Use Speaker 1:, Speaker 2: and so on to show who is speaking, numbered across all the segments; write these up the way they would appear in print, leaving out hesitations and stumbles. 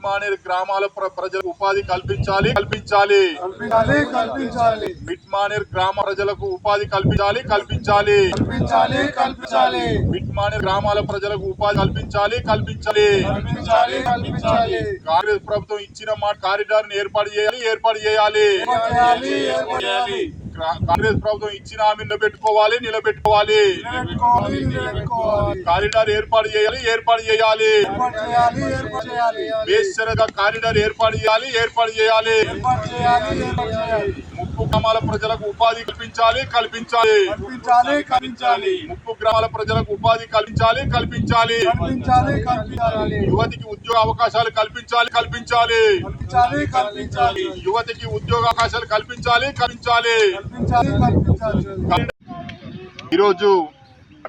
Speaker 1: మిట్మానేరు గ్రామాల ప్రజలకు ఉపాధి కల్పించాలి. మిట్మానేరు గ్రామ ప్రజలకు ఉపాధి కల్పించాలి. మిట్మానేరు గ్రామాల ప్రజలకు ఉపాధి కల్పించాలి. కాంగ్రెస్ ప్రభుత్వం ఇచ్చిన మాట కారిడార్ ని ఏర్పాటు చేయాలి. కాంగ్రెస్ ప్రభుత్వం ఇచ్చిన హామీ నిలబెట్టుకోవాలి. కారిడార్ ఏర్పాటు చేయాలి. బేషరతుగా కారిడార్ ఏర్పాటు చేయాలి. ముప్పు గ్రామాల ప్రజలకు ఉపాధి కల్పించాలి. ముప్పు గ్రామాల ప్రజలకు ఉపాధి కల్పించాలి. యువతికి ఉద్యోగ అవకాశాలు కల్పించాలి. యువతికి ఉద్యోగ అవకాశాలు కల్పించాలి. ఈరోజు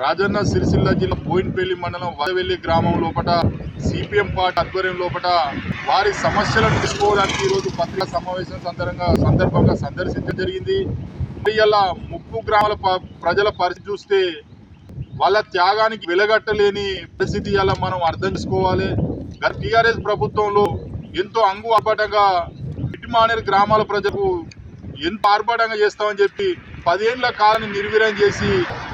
Speaker 1: రాజన్న సిరిసిల్ల జిల్లా బోయినపల్లి మండలం వదవెల్లి గ్రామం లోపల సిపిఎం పార్టీ ఆధ్వర్యం లోపల వారి సమస్యలను తీసుకోవడానికి ఈరోజు పత్రికా సమావేశం సందర్భంగా సందర్శించడం జరిగింది. ఇలా ముప్పు గ్రామాల ప్రజల పరిస్థితి చూస్తే వాళ్ళ త్యాగానికి వెలగట్టలేని పరిస్థితి ఇలా మనం అర్థం చేసుకోవాలి. టీఆర్ఎస్ ప్రభుత్వంలో ఎంతో ఆర్భాటంగా మిట్మానేరు గ్రామాల ప్రజలకు ఎంత ఆర్భాటంగా చేస్తామని చెప్పి 10 ఏళ్ల కాలాన్ని నిర్వీర్యం చేసి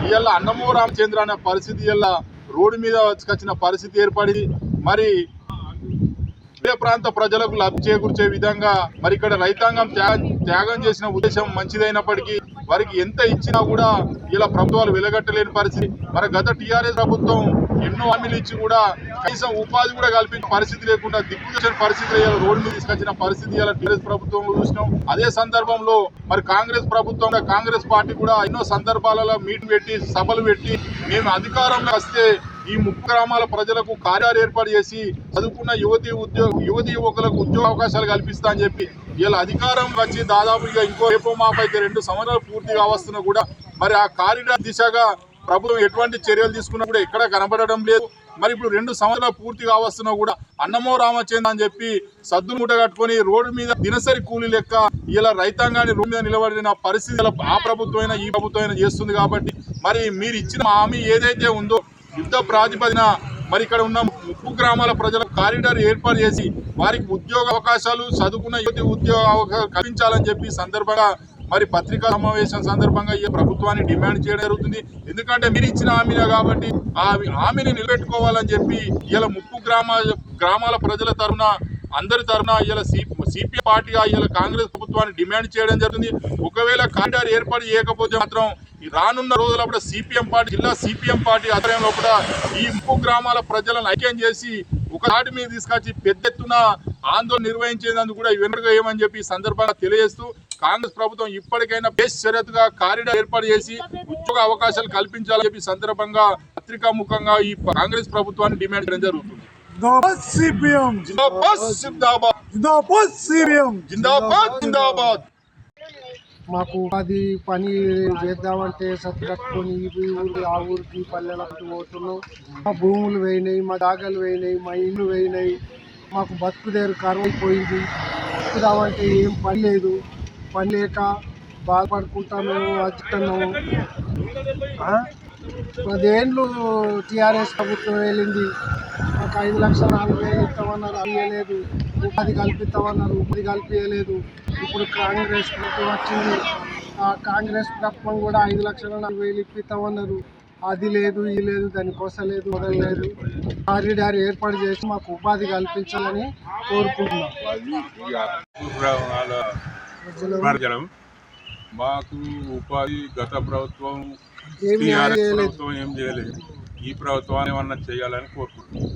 Speaker 1: ఇవాళ అన్నమో రామచంద్ర అనే పరిస్థితి ఇలా రోడ్డు మీద వచ్చిన పరిస్థితి ఏర్పడింది. మరి ప్రాంత ప్రజలకు లబ్ధి చేకూర్చే విధంగా మరి ఇక్కడ రైతాంగం త్యాగం చేసిన ఉద్దేశం మంచిదైనప్పటికీ వారికి ఎంత ఇచ్చినా కూడా ఇలా ప్రభుత్వాలు వెలగట్టలేని పరిస్థితి. మరి గత టీఆర్ఎస్ ప్రభుత్వం ఎన్నో హామీలు ఇచ్చి కూడా కనీసం ఉపాధి కూడా కల్పించిన పరిస్థితి లేకుండా దిక్కుచేసిన పరిస్థితి రోడ్డు మీద తీసుకొచ్చిన పరిస్థితి ఇలా టీఆర్ఎస్ ప్రభుత్వంలో చూసినాం. అదే సందర్భంలో మరి కాంగ్రెస్ పార్టీ కూడా ఎన్నో సందర్భాలలో మీటింగ్ పెట్టి సభలు పెట్టి మేము అధికారంలో వస్తే ఈ ముప్పు గ్రామాల ప్రజలకు కార్యాలు ఏర్పాటు చేసి చదువుకున్న యువతి యువకులకు ఉద్యోగ అవకాశాలు కల్పిస్తా అని చెప్పి ఇలా అధికారం వచ్చి దాదాపుగా ఇంకో మాపైతే 2 సంవత్సరాలు పూర్తిగా వస్తున్నా కూడా మరి ఆ కారిడార్ దిశగా ప్రభుత్వం ఎటువంటి చర్యలు తీసుకున్నా కూడా ఎక్కడా కనబడడం లేదు. మరి ఇప్పుడు 2 సంవత్సరాలు పూర్తిగా వస్తున్నా కూడా అన్నమో రామచంద్ర అని చెప్పి సద్దులు మూట కట్టుకొని రోడ్డు మీద దినసరి కూలీ లెక్క ఇలా రైతాంగాన్ని రోడ్డు మీద నిలబడిన పరిస్థితి ఆ ప్రభుత్వమైనా ఈ ప్రభుత్వం చేస్తుంది. కాబట్టి మరి మీరు ఇచ్చిన హామీ ఏదైతే ఉందో యుద్ధ ప్రాతిపదిన మరి ఇక్కడ ఉన్న ముప్పు గ్రామాల ప్రజలకు కారిడార్ ఏర్పాటు చేసి వారికి ఉద్యోగ అవకాశాలు చదువుకున్న యువతి ఉద్యోగ అవకాశాలు కల్పించాలని చెప్పి సందర్భంగా మరి పత్రికా సమావేశం సందర్భంగా ఈ ప్రభుత్వాన్ని డిమాండ్ చేయడం జరుగుతుంది. ఎందుకంటే మీరు ఇచ్చిన హామీనే కాబట్టి ఆ హామీని నిలబెట్టుకోవాలని చెప్పి ఇలా ముప్పు గ్రామాల ప్రజల తరఫున అందరి తరఫున ఇలా సిపిఎం పార్టీగా ఇలా కాంగ్రెస్ ప్రభుత్వాన్ని డిమాండ్ చేయడం జరుగుతుంది. ఒకవేళ కారిడార్ ఏర్పాటు చేయకపోతే మాత్రం రానున్న రోజుల జిల్లా సిపిఎం పార్టీ ఆధ్వర్యంలో కూడా ఈ ముప్పు గ్రామాల ప్రజలను ఐక్యం చేసి ఒక నాటి మీద తీసుకొచ్చి పెద్ద ఎత్తున ఆందోళన నిర్వహించేందుకు కూడా వెనుకగా ఏమని చెప్పి సందర్భంగా తెలియజేస్తూ కాంగ్రెస్ ప్రభుత్వం ఇప్పటికైనా బేషరతుగా కారిడార్ ఏర్పాటు చేసి ఉద్యోగ అవకాశాలు కల్పించాలని చెప్పి సందర్భంగా పత్రికా ముఖంగా ఈ కాంగ్రెస్ ప్రభుత్వాన్ని డిమాండ్ చేయడం జరుగుతుంది.
Speaker 2: మాకు అది పని చేద్దామంటే సత్తు కట్టుకొని ఈ ఊరికి ఆ ఊరికి పల్లెలకు పోతున్నాం. మా భూములు పోయినాయి, మా జాగాలు పోయినాయి, మా ఇల్లు పోయినాయి. మాకు బతుకుదేరు కరువైపోయింది. బతుకుదామంటే ఏం పని లేదు. పని లేక బాధపడుకుంటా మేము వచ్చుతున్నాము. 10 ఏళ్ళు టీఆర్ఎస్ ప్రభుత్వం వెళ్ళింది. మాకు 5,04,000 ఇస్తామన్నారు, ఇవ్వలేదు. ఉపాధి కల్పిస్తామన్నారు, ఉపాధి కల్పించలేదు. ఇప్పుడు కాంగ్రెస్ ప్రభుత్వం వచ్చింది. ఆ కాంగ్రెస్ ప్రభుత్వం కూడా 5,04,000 ఇప్పిస్తామన్నారు, అది లేదు, ఇది లేదు, దానికోసం లేదు, వదలలేదు. కారిడార్ ఏర్పాటు చేసి మాకు ఉపాధి కల్పించాలని కోరుకుంటున్నాం.
Speaker 3: మాకు ఉపాధి గత ప్రభుత్వం ఏం చేయలేదు. ఈ ప్రభుత్వాన్ని ఏమన్నా చేయాలని కోరుకుంటున్నాం.